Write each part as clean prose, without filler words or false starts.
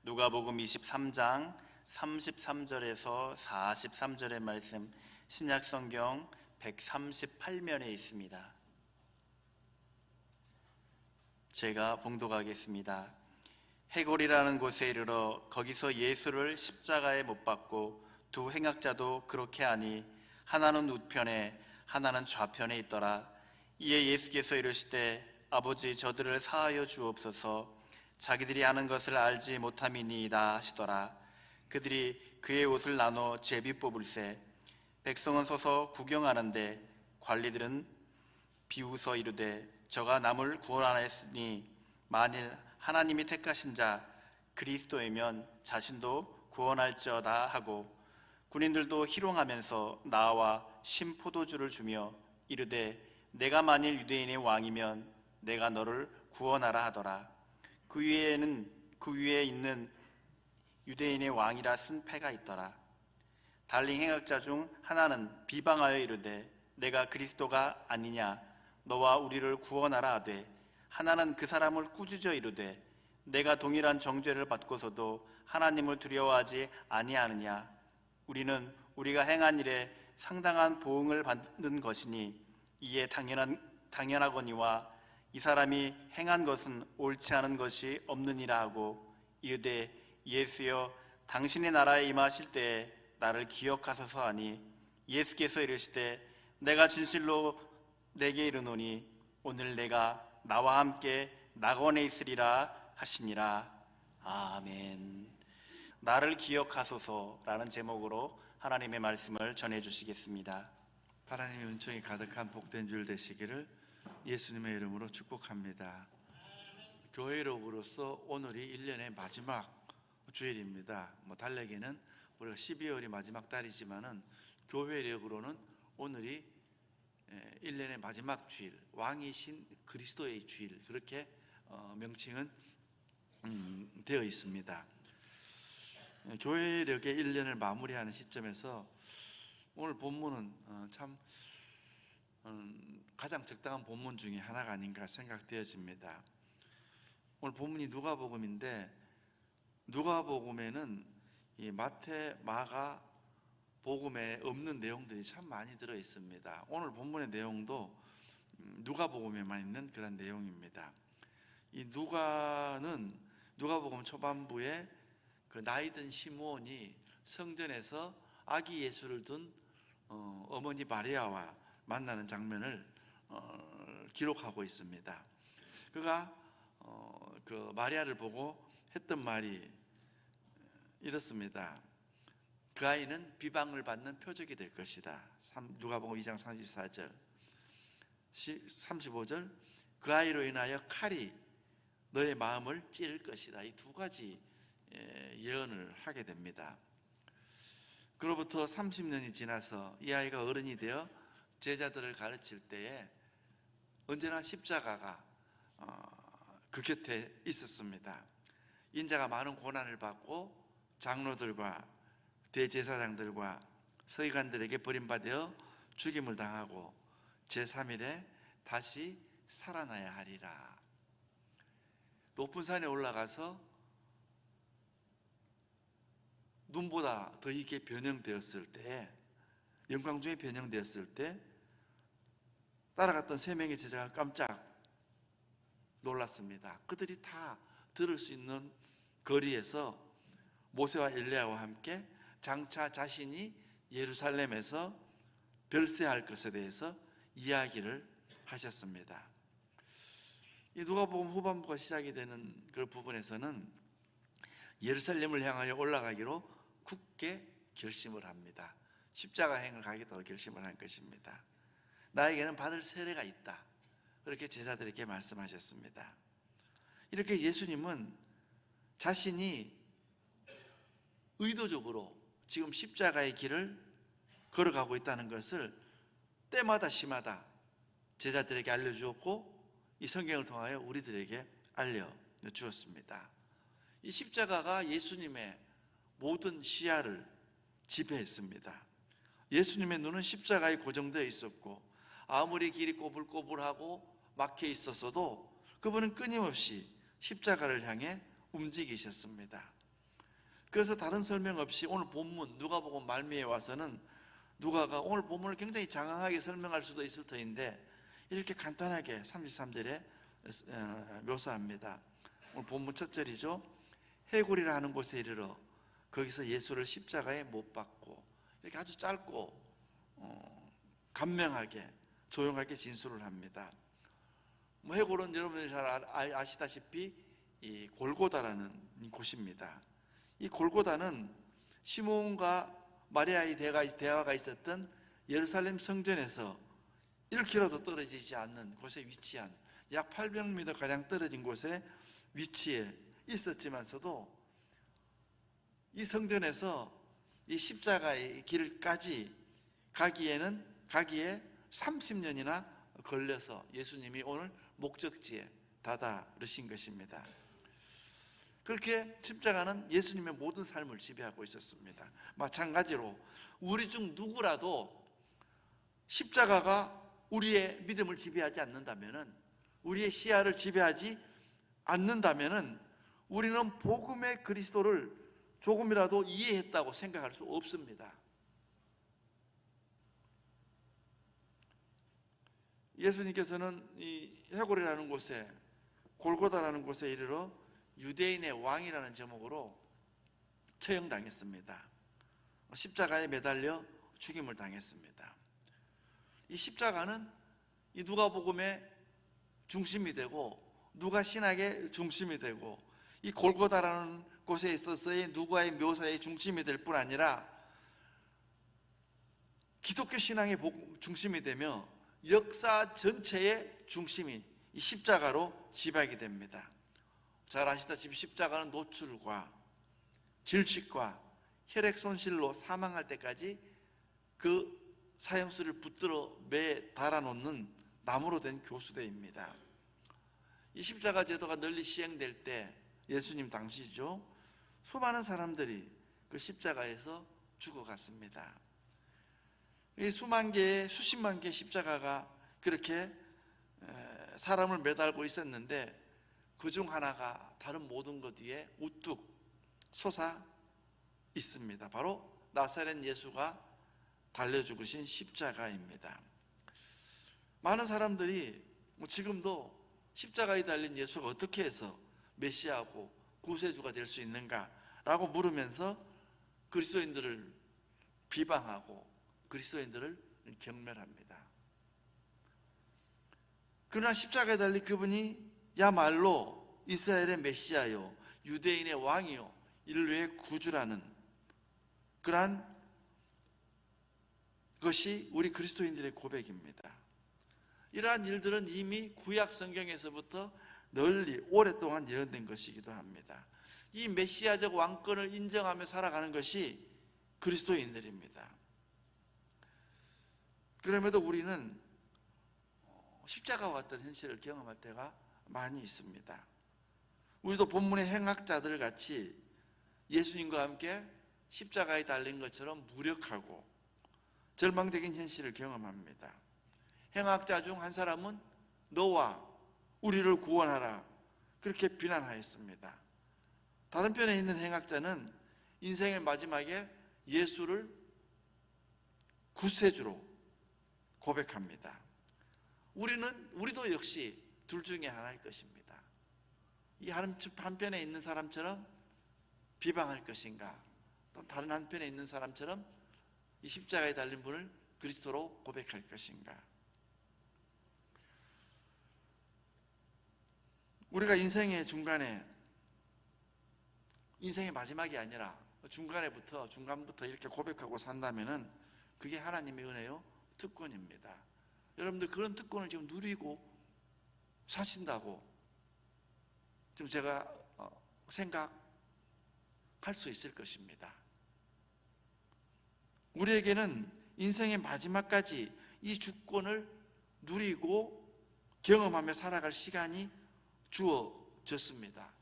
누가복음 23장 33절에서 43절의 말씀, 신약성경 138면에 있습니다. 제가 봉독하겠습니다. 해골이라는 곳에 이르러 거기서 예수를 십자가에 못 박고 두 행악자도 그렇게 하니 하나는 우편에 하나는 좌편에 있더라. 이에 예수께서 이르시되 아버지, 저들을 사하여 주옵소서. 자기들이 하는 것을 알지 못함이니이다 하시더라. 그들이 그의 옷을 나눠 제비 뽑을세. 백성은 서서 구경하는데 관리들은 비웃어 이르되 저가 남을 구원하였으니 만일 하나님이 택하신 자 그리스도이면 자신도 구원할지어다 하고, 군인들도 희롱하면서 나와 신포도주를 주며 이르되 내가 만일 유대인의 왕이면 내가 너를 구원하라 하더라. 그 위에 있는 유대인의 왕이라 쓴 패가 있더라. 달린 행악자 중 하나는 비방하여 이르되 내가 그리스도가 아니냐, 너와 우리를 구원하라 하되, 하나는 그 사람을 꾸짖어 이르되 내가 동일한 정죄를 받고서도 하나님을 두려워하지 아니하느냐. 우리는 우리가 행한 일에 상당한 보응을 받는 것이니 이에 당연하거니와 이 사람이 행한 것은 옳지 않은 것이 없느니라 하고 이르되 예수여, 당신의 나라에 임하실 때에 나를 기억하소서 하니, 예수께서 이르시되 내가 진실로 내게 이르노니 오늘 내가 나와 함께 낙원에 있으리라 하시니라. 아멘. 나를 기억하소서라는 제목으로 하나님의 말씀을 전해주시겠습니다. 하나님의 은총이 가득한 복된 줄 되시기를 예수님의 이름으로 축복합니다. 교회력으로서 오늘이 1년의 마지막 주일입니다. 달래기는 우리가 12월이 마지막 달이지만은 교회력으로는 오늘이 1년의 마지막 주일, 왕이신 그리스도의 주일, 그렇게 명칭은 되어 있습니다. 교회력의 1년을 마무리하는 시점에서 오늘 본문은 참 가장 적당한 본문 중에 하나가 아닌가 생각되어집니다. 오늘 본문이 누가복음인데, 누가복음에는 이 마태, 마가 복음에 없는 내용들이 참 많이 들어 있습니다. 오늘 본문의 내용도 누가복음에만 있는 그런 내용입니다. 이 누가복음 초반부에 그 나이든 시므온이 성전에서 아기 예수를 둔 어머니 마리아와 만나는 장면을 기록하고 있습니다. 그가 그 마리아를 보고 했던 말이 이렇습니다. 그 아이는 비방을 받는 표적이 될 것이다. 누가복음 2장 34절, 35절, 그 아이로 인하여 칼이 너의 마음을 찌를 것이다. 이 두 가지 예언을 하게 됩니다. 그로부터 30년이 지나서 이 아이가 어른이 되어 제자들을 가르칠 때에 언제나 십자가가 그 곁에 있었습니다. 인자가 많은 고난을 받고 장로들과 대제사장들과 서기관들에게 버림받아 죽임을 당하고 제3일에 다시 살아나야 하리라. 높은 산에 올라가서 눈보다 더 있게 변형되었을 때, 영광 중에 변형되었을 때 따라갔던 3명의 제자가 깜짝 놀랐습니다. 그들이 다 들을 수 있는 거리에서 모세와 엘리야와 함께 장차 자신이 예루살렘에서 별세할 것에 대해서 이야기를 하셨습니다. 이 누가복음 후반부가 시작이 되는 그 부분에서는 예루살렘을 향하여 올라가기로 굳게 결심을 합니다. 십자가행을 가겠다고 결심을 한 것입니다. 나에게는 받을 세례가 있다, 그렇게 제자들에게 말씀하셨습니다. 이렇게 예수님은 자신이 의도적으로 지금 십자가의 길을 걸어가고 있다는 것을 때마다 시마다 제자들에게 알려주었고, 이 성경을 통하여 우리들에게 알려주었습니다. 이 십자가가 예수님의 모든 시야를 지배했습니다. 예수님의 눈은 십자가에 고정되어 있었고, 아무리 길이 꼬불꼬불하고 막혀 있었어도 그분은 끊임없이 십자가를 향해 움직이셨습니다. 그래서 다른 설명 없이 오늘 본문 누가복음 말미에 와서는 누가가 오늘 본문을 굉장히 장황하게 설명할 수도 있을 터인데 이렇게 간단하게 33절에 묘사합니다. 오늘 본문 첫 절이죠. 해골이라 하는 곳에 이르러 거기서 예수를 십자가에 못 박고, 이렇게 아주 짧고 간명하게 조용하게 진술을 합니다. 해골은 여러분들이 잘 아시다시피 이 골고다라는 곳입니다. 이 골고다는 시몬과 마리아의 대화가 있었던 예루살렘 성전에서 1km도 떨어지지 않는 곳에 위치한, 약 800m 가량 떨어진 곳에 위치해 있었지만서도 이 성전에서 이 십자가의 길까지 가기에 30년이나 걸려서 예수님이 오늘 목적지에 다다르신 것입니다. 그렇게 십자가는 예수님의 모든 삶을 지배하고 있었습니다. 마찬가지로 우리 중 누구라도 십자가가 우리의 믿음을 지배하지 않는다면은, 우리의 시야를 지배하지 않는다면은 우리는 복음의 그리스도를 조금이라도 이해했다고 생각할 수 없습니다. 예수님께서는 이 해골이라는 곳에, 골고다라는 곳에 이르러 유대인의 왕이라는 제목으로 처형당했습니다. 십자가에 매달려 죽임을 당했습니다. 이 십자가는 이 누가복음의 중심이 되고 누가 신학의 중심이 되고 이 골고다라는 곳에 있어서의 누가의 묘사의 중심이 될 뿐 아니라 기독교 신앙의 중심이 되며 역사 전체의 중심이 이 십자가로 지배하게 됩니다. 잘 아시다시피 십자가는 노출과 질식과 혈액 손실로 사망할 때까지 그 사형수를 붙들어 매 달아놓는 나무로 된 교수대입니다. 이 십자가 제도가 널리 시행될 때 예수님 당시죠, 수많은 사람들이 그 십자가에서 죽어갔습니다. 이 수십만 개의 십자가가 그렇게 사람을 매달고 있었는데 그 중 하나가 다른 모든 것 위에 우뚝 솟아 있습니다. 바로 나사렛 예수가 달려 죽으신 십자가입니다. 많은 사람들이 지금도 십자가에 달린 예수가 어떻게 해서 메시아고 구세주가 될 수 있는가라고 물으면서 그리스도인들을 비방하고 그리스도인들을 경멸합니다. 그러나 십자가에 달린 그분이 야말로 이스라엘의 메시아요, 유대인의 왕이요, 인류의 구주라는 그러한 것이 우리 그리스도인들의 고백입니다. 이러한 일들은 이미 구약 성경에서부터 널리 오랫동안 예언된 것이기도 합니다. 이 메시아적 왕권을 인정하며 살아가는 것이 그리스도인들입니다. 그럼에도 우리는 십자가와 같은 현실을 경험할 때가 많이 있습니다. 우리도 본문의 행악자들 같이 예수님과 함께 십자가에 달린 것처럼 무력하고 절망적인 현실을 경험합니다. 행악자 중 한 사람은 너와 우리를 구원하라 그렇게 비난하였습니다. 다른 편에 있는 행악자는 인생의 마지막에 예수를 구세주로 고백합니다. 우리도 역시 둘 중에 하나일 것입니다. 이 한편에 있는 사람처럼 비방할 것인가, 또 다른 한편에 있는 사람처럼 이 십자가에 달린 분을 그리스도로 고백할 것인가. 우리가 인생의 중간에, 인생의 마지막이 아니라 중간부터 이렇게 고백하고 산다면은 그게 하나님의 은혜요, 특권입니다. 여러분들 그런 특권을 지금 누리고 사신다고 지금 제가 생각할 수 있을 것입니다. 우리에게는 인생의 마지막까지 이 주권을 누리고 경험하며 살아갈 시간이 주어졌습니다.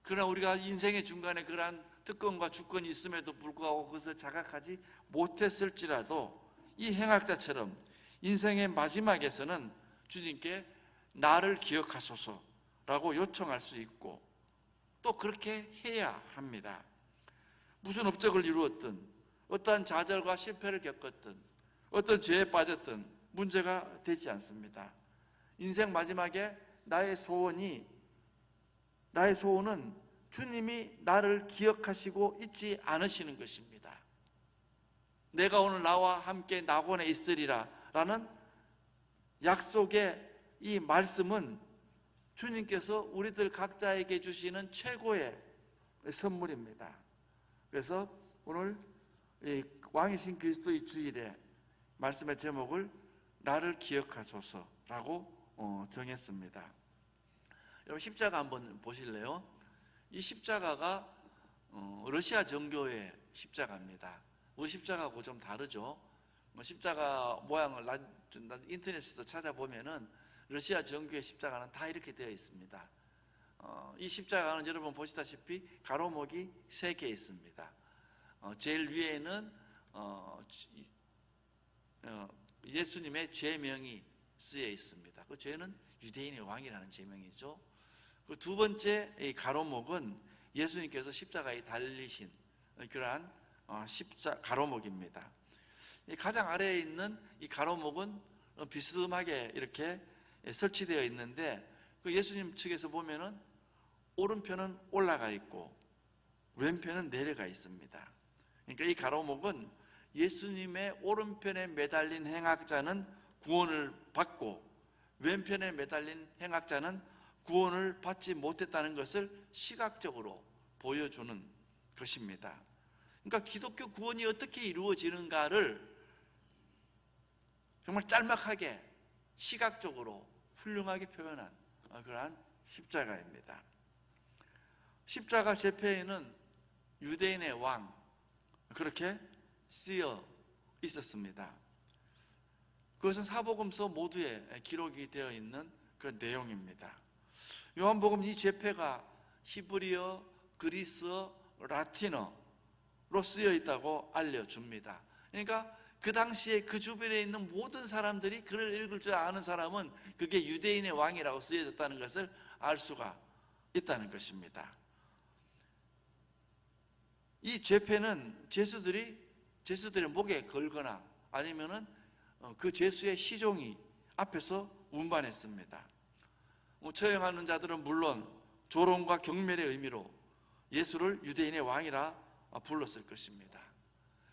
그러나 우리가 인생의 중간에 그러한 특권과 주권이 있음에도 불구하고 그것을 자각하지 못했을지라도 이 행악자처럼 인생의 마지막에서는 주님께 나를 기억하소서라고 요청할 수 있고, 또 그렇게 해야 합니다. 무슨 업적을 이루었든, 어떠한 좌절과 실패를 겪었든, 어떤 죄에 빠졌든 문제가 되지 않습니다. 인생 마지막에 나의 소원은 주님이 나를 기억하시고 잊지 않으시는 것입니다. 내가 오늘 나와 함께 낙원에 있으리라 라는 약속의 이 말씀은 주님께서 우리들 각자에게 주시는 최고의 선물입니다. 그래서 오늘 이 왕이신 그리스도의 주일에 말씀의 제목을 나를 기억하소서라고 정했습니다. 여러분 십자가 한번 보실래요? 이 십자가가 러시아 정교의 십자가입니다. 우리 십자가하고 좀 다르죠. 십자가 모양을 인터넷에서 찾아보면은 러시아 정교의 십자가는 다 이렇게 되어 있습니다. 이 십자가는 여러분 보시다시피 가로목이 3개 있습니다. 제일 위에는 예수님의 죄명이 쓰여 있습니다. 그 죄는 유대인의 왕이라는 제명이죠. 그 두 번째 이 가로목은 예수님께서 십자가에 달리신 그러한 가로목입니다. 가장 아래에 있는 이 가로목은 비스듬하게 이렇게 설치되어 있는데 그 예수님 측에서 보면은 오른편은 올라가 있고 왼편은 내려가 있습니다. 그러니까 이 가로목은 예수님의 오른편에 매달린 행악자는 구원을 받고 왼편에 매달린 행악자는 구원을 받지 못했다는 것을 시각적으로 보여주는 것입니다. 그러니까 기독교 구원이 어떻게 이루어지는가를 정말 짤막하게 시각적으로 훌륭하게 표현한 그러한 십자가입니다. 십자가 제패에는 유대인의 왕 그렇게 쓰여 있었습니다. 그것은 사복음서 모두에 기록이 되어 있는 그런 내용입니다. 요한복음 이 제패가 히브리어, 그리스어, 라틴어로 쓰여 있다고 알려줍니다. 그러니까 그 당시에 그 주변에 있는 모든 사람들이 글을 읽을 줄 아는 사람은 그게 유대인의 왕이라고 쓰여졌다는 것을 알 수가 있다는 것입니다. 이 제패는 제수들의 목에 걸거나 아니면은 그 제수의 시종이 앞에서 운반했습니다. 처형하는 자들은 물론 조롱과 경멸의 의미로 예수를 유대인의 왕이라 불렀을 것입니다.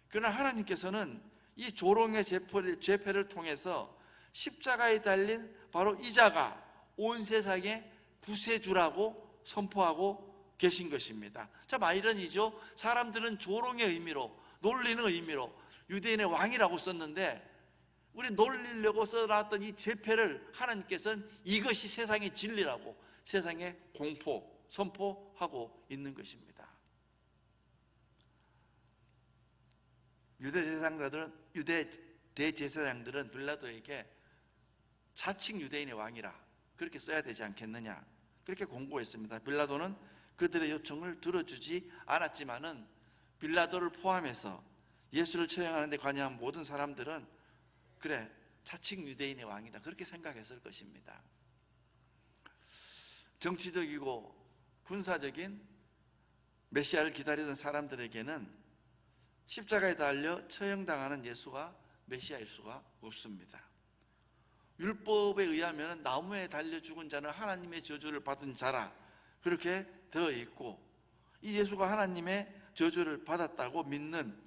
그러나 하나님께서는 이 조롱의 제패를 통해서 십자가에 달린 바로 이 자가 온 세상의 구세주라고 선포하고 계신 것입니다. 참 아이러니죠. 사람들은 조롱의 의미로, 놀리는 의미로 유대인의 왕이라고 썼는데 우리 놀리려고 써놨던 이 제패를 하나님께서는 이것이 세상의 진리라고 세상에 선포하고 있는 것입니다. 유대 대제사장들은 빌라도에게 자칭 유대인의 왕이라 그렇게 써야 되지 않겠느냐 그렇게 공고했습니다. 빌라도는 그들의 요청을 들어주지 않았지만은 빌라도를 포함해서 예수를 처형하는 데 관여한 모든 사람들은 그래 자칭 유대인의 왕이다 그렇게 생각했을 것입니다. 정치적이고 군사적인 메시아를 기다리던 사람들에게는 십자가에 달려 처형당하는 예수가 메시아일 수가 없습니다. 율법에 의하면 나무에 달려 죽은 자는 하나님의 저주를 받은 자라 그렇게 되어 있고 이 예수가 하나님의 저주를 받았다고 믿는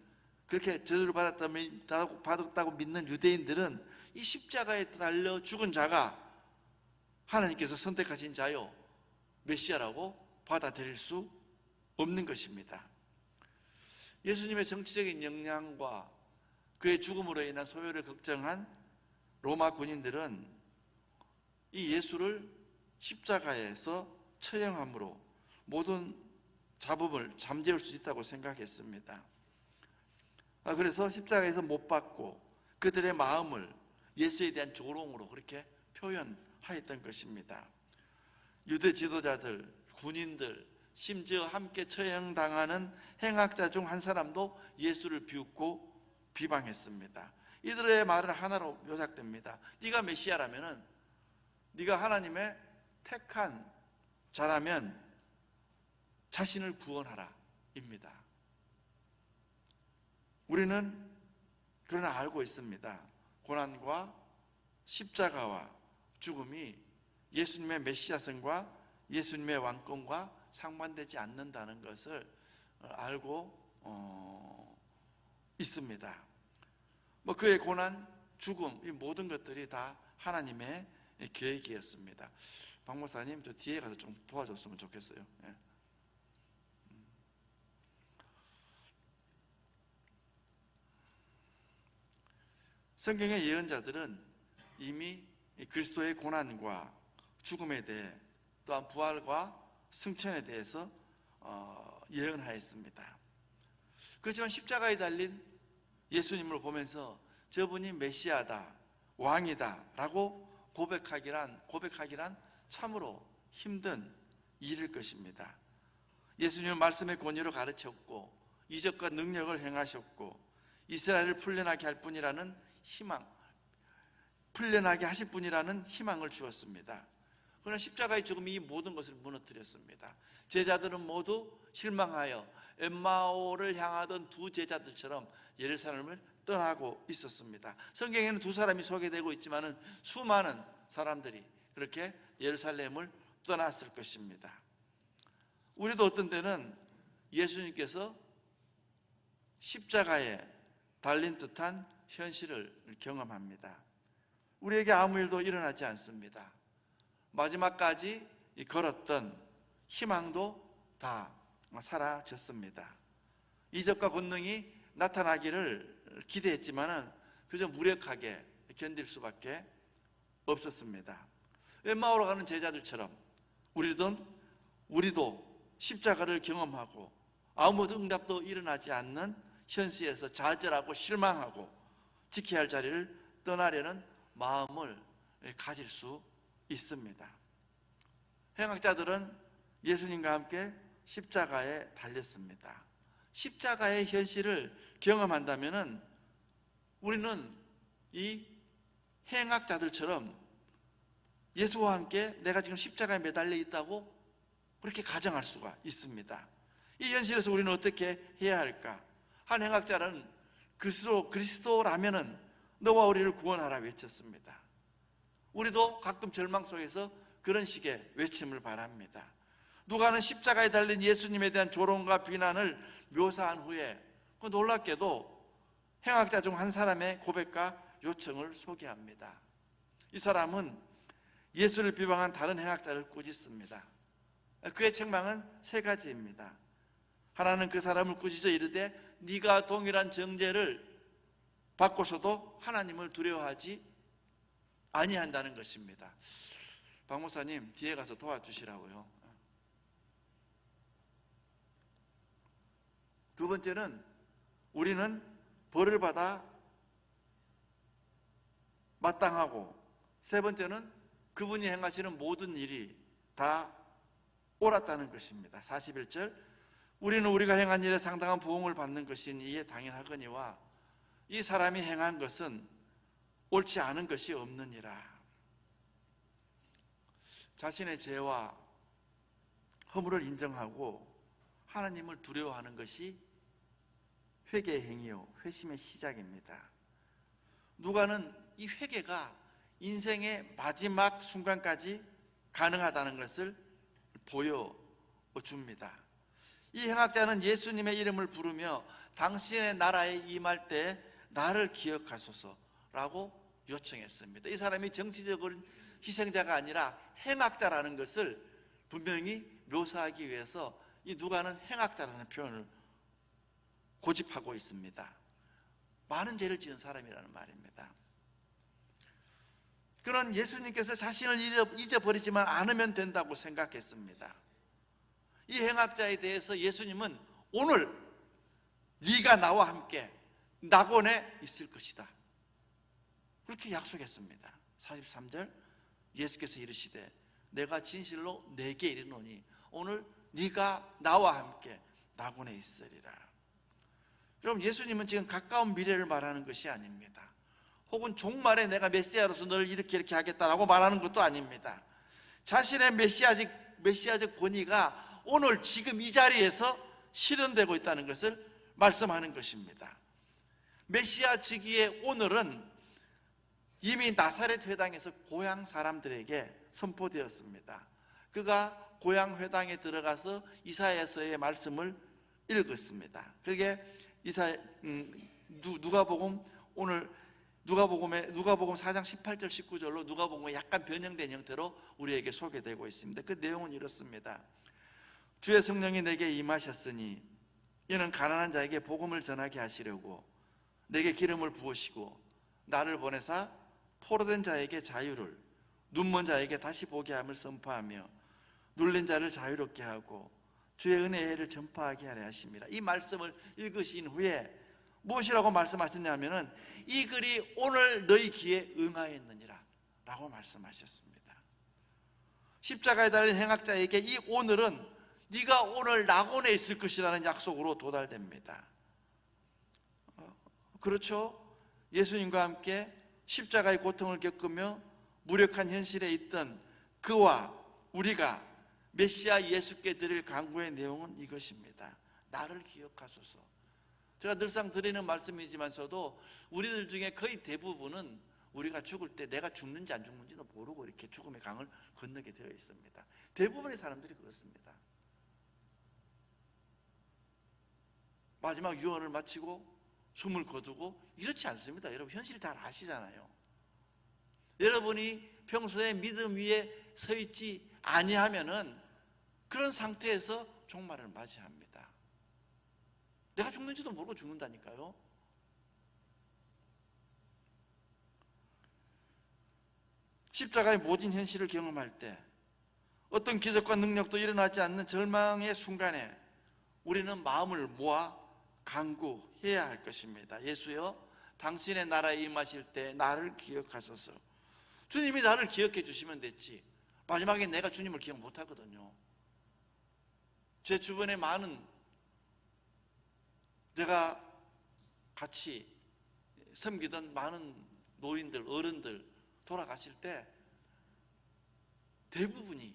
그렇게 저주를 받았다고 믿는 유대인들은 이 십자가에 달려 죽은 자가 하나님께서 선택하신 자요 메시아라고 받아들일 수 없는 것입니다. 예수님의 정치적인 역량과 그의 죽음으로 인한 소요를 걱정한 로마 군인들은 이 예수를 십자가에서 처형함으로 모든 잡음을 잠재울 수 있다고 생각했습니다. 그래서 십자가에서 못 박고 그들의 마음을 예수에 대한 조롱으로 그렇게 표현하였던 것입니다. 유대 지도자들, 군인들, 심지어 함께 처형당하는 행악자 중 한 사람도 예수를 비웃고 비방했습니다. 이들의 말은 하나로 요약됩니다. 네가 메시아라면은 네가 하나님의 택한 자라면 자신을 구원하라 입니다. 우리는 그러나 알고 있습니다. 고난과 십자가와 죽음이 예수님의 메시아성과 예수님의 왕권과 상반되지 않는다는 것을 알고 있습니다. 그의 고난, 죽음, 이 모든 것들이 다 하나님의 계획이었습니다. 박 목사님, 저 뒤에 가서 좀 도와줬으면 좋겠어요. 예. 성경의 예언자들은 이미 그리스도의 고난과 죽음에 대해 또한 부활과 승천에 대해서 예언하였습니다. 그렇지만 십자가에 달린 예수님을 보면서 저분이 메시아다, 왕이다 라고 고백하기란 참으로 힘든 일일 것입니다. 예수님은 말씀의 권위로 가르쳤고 이적과 능력을 행하셨고 이스라엘을 풀려나게 할 뿐이라는 희망, 풀려나게 하실 분이라는 희망을 주었습니다. 그러나 십자가의 죽음이 이 모든 것을 무너뜨렸습니다. 제자들은 모두 실망하여 엠마오를 향하던 두 제자들처럼 예루살렘을 떠나고 있었습니다. 성경에는 두 사람이 소개되고 있지만 수많은 사람들이 그렇게 예루살렘을 떠났을 것입니다. 우리도 어떤 때는 예수님께서 십자가에 달린 듯한 현실을 경험합니다. 우리에게 아무 일도 일어나지 않습니다. 마지막까지 걸었던 희망도 다 사라졌습니다. 이적과 권능이 나타나기를 기대했지만 그저 무력하게 견딜 수밖에 없었습니다. 엠마오로 가는 제자들처럼 우리도 십자가를 경험하고 아무 응답도 일어나지 않는 현실에서 좌절하고 실망하고 지켜야 할 자리를 떠나려는 마음을 가질 수 있습니다. 행악자들은 예수님과 함께 십자가에 달렸습니다. 십자가의 현실을 경험한다면 우리는 이 행악자들처럼 예수와 함께 내가 지금 십자가에 매달려 있다고 그렇게 가정할 수가 있습니다. 이 현실에서 우리는 어떻게 해야 할까? 한 행악자는 그리스도라면은 너와 우리를 구원하라 외쳤습니다. 우리도 가끔 절망 속에서 그런 식의 외침을 바랍니다. 누가는 십자가에 달린 예수님에 대한 조롱과 비난을 묘사한 후에 놀랍게도 행악자 중 한 사람의 고백과 요청을 소개합니다. 이 사람은 예수를 비방한 다른 행악자를 꾸짖습니다. 그의 책망은 세 가지입니다. 하나는 그 사람을 꾸짖어 이르되 네가 동일한 정죄를 받고서도 하나님을 두려워하지 아니한다는 것입니다. 박 목사님 뒤에 가서 도와주시라고요. 두 번째는 우리는 벌을 받아 마땅하고, 세 번째는 그분이 행하시는 모든 일이 다 옳았다는 것입니다. 41절 우리는 우리가 행한 일에 상당한 보응을 받는 것인 이에 당연하거니와 이 사람이 행한 것은 옳지 않은 것이 없느니라. 자신의 죄와 허물을 인정하고 하나님을 두려워하는 것이 회개의 행위요 회심의 시작입니다. 누가는 이 회개가 인생의 마지막 순간까지 가능하다는 것을 보여줍니다. 이 행악자는 예수님의 이름을 부르며 당신의 나라에 임할 때 나를 기억하소서라고 요청했습니다. 이 사람이 정치적인 희생자가 아니라 행악자라는 것을 분명히 묘사하기 위해서 이 누가는 행악자라는 표현을 고집하고 있습니다. 많은 죄를 지은 사람이라는 말입니다. 그는 예수님께서 자신을 잊어버리지만 않으면 된다고 생각했습니다. 이 행악자에 대해서 예수님은 오늘 네가 나와 함께 낙원에 있을 것이다 그렇게 약속했습니다. 43절 예수께서 이르시되 내가 진실로 네게 이르노니 오늘 네가 나와 함께 낙원에 있으리라. 여러분, 예수님은 지금 가까운 미래를 말하는 것이 아닙니다. 혹은 종말에 내가 메시아로서 너를 이렇게 하겠다라고 말하는 것도 아닙니다. 자신의 메시아적 권위가 오늘 지금 이 자리에서 실현되고 있다는 것을 말씀하는 것입니다. 메시아 즉위의 오늘은 이미 나사렛 회당에서 고향 사람들에게 선포되었습니다. 그가 고향 회당에 들어가서 이사야서의 말씀을 읽었습니다. 그게 누가복음 4장 18절 19절로 누가복음에 약간 변형된 형태로 우리에게 소개되고 있습니다. 그 내용은 이렇습니다. 주의 성령이 내게 임하셨으니 이는 가난한 자에게 복음을 전하게 하시려고 내게 기름을 부으시고 나를 보내사 포로된 자에게 자유를, 눈먼 자에게 다시 보게 함을 선포하며 눌린 자를 자유롭게 하고 주의 은혜의 해를 전파하게 하려 하심이라. 이 말씀을 읽으신 후에 무엇이라고 말씀하셨냐면은 이 글이 오늘 너희 귀에 응하였느니라 라고 말씀하셨습니다. 십자가에 달린 행악자에게 이 오늘은 네가 오늘 낙원에 있을 것이라는 약속으로 도달됩니다. 그렇죠? 예수님과 함께 십자가의 고통을 겪으며 무력한 현실에 있던 그와 우리가 메시아 예수께 드릴 간구의 내용은 이것입니다. 나를 기억하소서. 제가 늘상 드리는 말씀이지만서도 우리들 중에 거의 대부분은 우리가 죽을 때 내가 죽는지 안 죽는지도 모르고 이렇게 죽음의 강을 건너게 되어 있습니다. 대부분의 사람들이 그렇습니다. 마지막 유언을 마치고 숨을 거두고 이렇지 않습니다. 여러분 현실 잘 아시잖아요. 여러분이 평소에 믿음 위에 서 있지 아니하면은 그런 상태에서 종말을 맞이합니다. 내가 죽는지도 모르고 죽는다니까요. 십자가의 모진 현실을 경험할 때 어떤 기적과 능력도 일어나지 않는 절망의 순간에 우리는 마음을 모아 간구해야 할 것입니다. 예수여, 당신의 나라에 임하실 때 나를 기억하소서. 주님이 나를 기억해 주시면 됐지 마지막에 내가 주님을 기억 못하거든요. 제 주변에 많은 제가 같이 섬기던 많은 노인들, 어른들 돌아가실 때 대부분이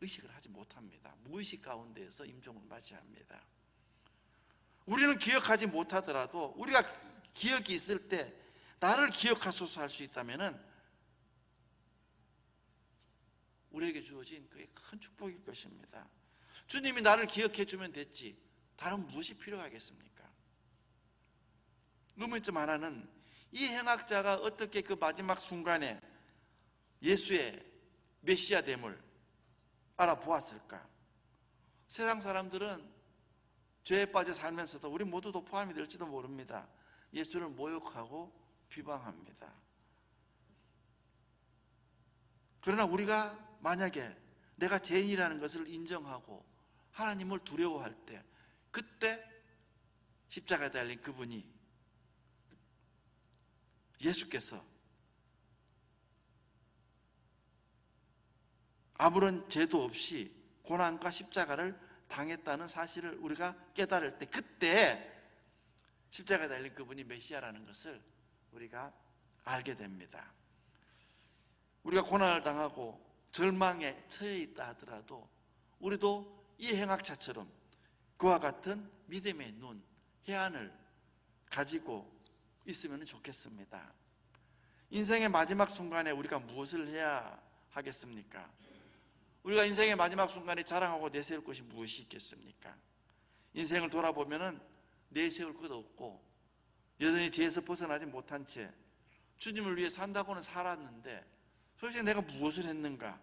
의식을 하지 못합니다. 무의식 가운데에서 임종을 맞이합니다. 우리는 기억하지 못하더라도 우리가 기억이 있을 때 나를 기억하소서 할 수 있다면 우리에게 주어진 그게 큰 축복일 것입니다. 주님이 나를 기억해 주면 됐지 다른 무엇이 필요하겠습니까? 의문점 하나는 이 행악자가 어떻게 그 마지막 순간에 예수의 메시아됨을 알아보았을까? 세상 사람들은 죄에 빠져 살면서도 우리 모두도 포함이 될지도 모릅니다. 예수를 모욕하고 비방합니다. 그러나 우리가 만약에 내가 죄인이라는 것을 인정하고 하나님을 두려워할 때 그때 십자가에 달린 그분이 예수께서 아무런 죄도 없이 고난과 십자가를 당했다는 사실을 우리가 깨달을 때 그때 십자가에 달린 그분이 메시아라는 것을 우리가 알게 됩니다. 우리가 고난을 당하고 절망에 처해 있다 하더라도 우리도 이 행악자처럼 그와 같은 믿음의 눈, 해안을 가지고 있으면 좋겠습니다. 인생의 마지막 순간에 우리가 무엇을 해야 하겠습니까? 우리가 인생의 마지막 순간에 자랑하고 내세울 것이 무엇이 있겠습니까? 인생을 돌아보면은 내세울 것도 없고 여전히 죄에서 벗어나지 못한 채 주님을 위해 산다고는 살았는데 솔직히 내가 무엇을 했는가?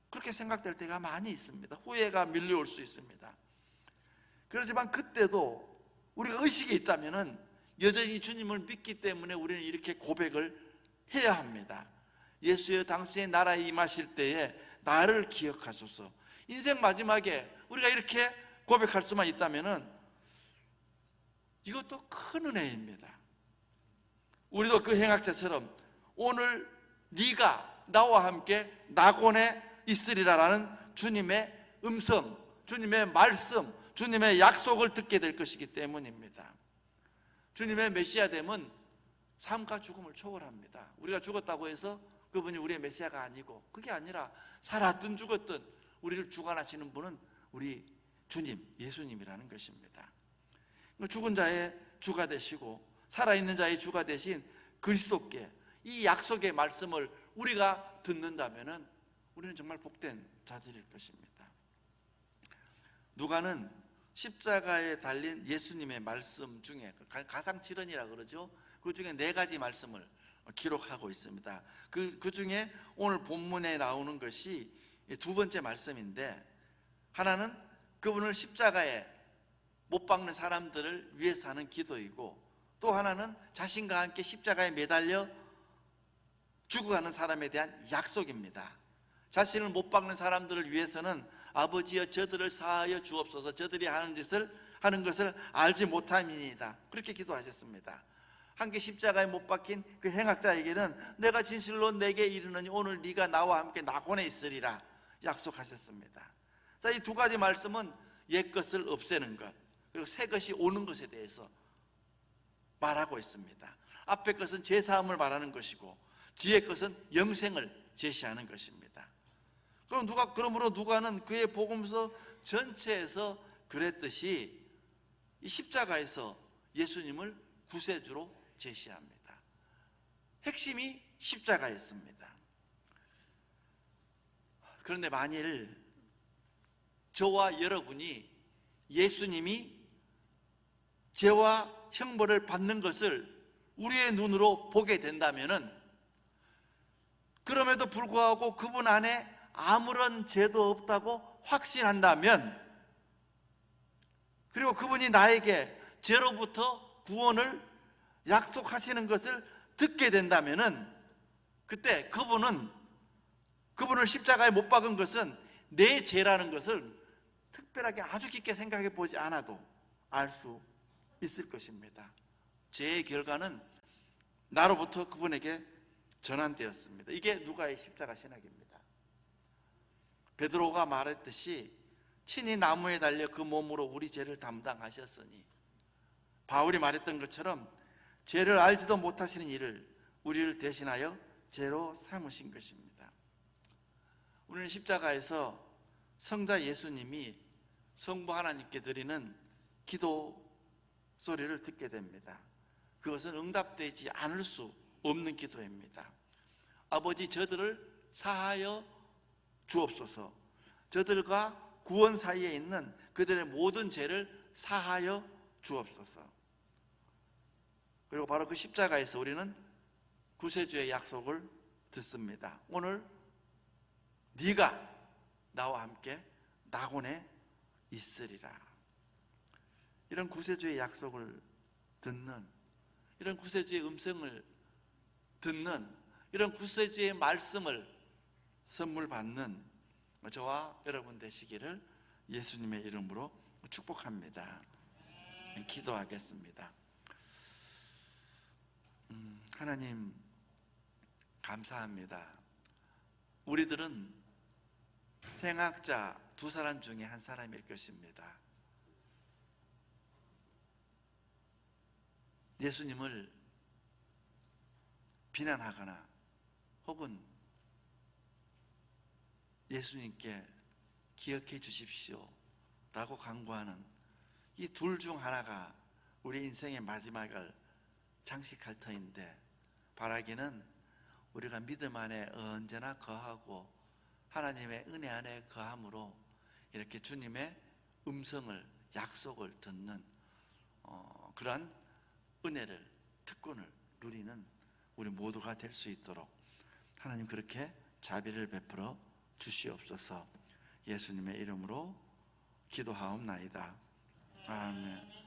그렇게 생각될 때가 많이 있습니다. 후회가 밀려올 수 있습니다. 그렇지만 그때도 우리가 의식이 있다면은 여전히 주님을 믿기 때문에 우리는 이렇게 고백을 해야 합니다. 예수여, 당신의 나라에 임하실 때에 나를 기억하소서. 인생 마지막에 우리가 이렇게 고백할 수만 있다면은 이것도 큰 은혜입니다. 우리도 그 행악자처럼 오늘 네가 나와 함께 낙원에 있으리라라는 주님의 음성, 주님의 말씀, 주님의 약속을 듣게 될 것이기 때문입니다. 주님의 메시아됨은 삶과 죽음을 초월합니다. 우리가 죽었다고 해서 그분이 우리의 메시아가 아니고 그게 아니라 살았든 죽었든 우리를 주관하시는 분은 우리 주님, 예수님이라는 것입니다. 죽은 자의 주가 되시고 살아있는 자의 주가 되신 그리스도께 이 약속의 말씀을 우리가 듣는다면 우리는 정말 복된 자들일 것입니다. 누가는 십자가에 달린 예수님의 말씀 중에 가상칠언이라 그러죠. 그 중에 4가지 말씀을 기록하고 있습니다. 그 중에 오늘 본문에 나오는 것이 2번째 말씀인데, 하나는 그분을 십자가에 못 박는 사람들을 위해서 하는 기도이고, 또 하나는 자신과 함께 십자가에 매달려 죽어가는 사람에 대한 약속입니다. 자신을 못 박는 사람들을 위해서는 아버지여 저들을 사하여 주옵소서, 저들이 하는 것을 알지 못함이니이다, 그렇게 기도하셨습니다. 함께 십자가에 못 박힌 그 행악자에게는 내가 진실로 내게 이르노니 오늘 네가 나와 함께 낙원에 있으리라 약속하셨습니다. 자, 이 2가지 말씀은 옛 것을 없애는 것, 그리고 새 것이 오는 것에 대해서 말하고 있습니다. 앞에 것은 죄사함을 말하는 것이고 뒤에 것은 영생을 제시하는 것입니다. 그러므로 누가는 그의 복음서 전체에서 그랬듯이 이 십자가에서 예수님을 구세주로 제시합니다. 핵심이 십자가였습니다. 그런데 만일 저와 여러분이 예수님이 죄와 형벌을 받는 것을 우리의 눈으로 보게 된다면은, 그럼에도 불구하고 그분 안에 아무런 죄도 없다고 확신한다면, 그리고 그분이 나에게 죄로부터 구원을 약속하시는 것을 듣게 된다면은, 그때 그분을 십자가에 못 박은 것은 내 죄라는 것을 특별하게 아주 깊게 생각해 보지 않아도 알 수 있을 것입니다. 죄의 결과는 나로부터 그분에게 전환되었습니다. 이게 누가의 십자가 신학입니다. 베드로가 말했듯이 친히 나무에 달려 그 몸으로 우리 죄를 담당하셨으니, 바울이 말했던 것처럼 죄를 알지도 못하시는 이를 우리를 대신하여 죄로 삼으신 것입니다. 우리는 십자가에서 성자 예수님이 성부 하나님께 드리는 기도 소리를 듣게 됩니다. 그것은 응답되지 않을 수 없는 기도입니다. 아버지, 저들을 사하여 주옵소서, 저들과 구원 사이에 있는 그들의 모든 죄를 사하여 주옵소서. 그리고 바로 그 십자가에서 우리는 구세주의 약속을 듣습니다. 오늘 네가 나와 함께 낙원에 있으리라. 이런 구세주의 약속을 듣는, 이런 구세주의 음성을 듣는, 이런 구세주의 말씀을 선물 받는 저와 여러분 되시기를 예수님의 이름으로 축복합니다. 기도하겠습니다. 하나님, 감사합니다. 우리들은 행악자 2사람 중에 한 사람일 것입니다. 예수님을 비난하거나 혹은 예수님께 기억해 주십시오 라고 간구하는 이 둘 중 하나가 우리 인생의 마지막을 장식할 터인데, 바라기는 우리가 믿음 안에 언제나 거하고 하나님의 은혜 안에 거함으로 이렇게 주님의 음성을, 약속을 듣는 그런 은혜를, 특권을 누리는 우리 모두가 될 수 있도록 하나님 그렇게 자비를 베풀어 주시옵소서. 예수님의 이름으로 기도하옵나이다. 아멘.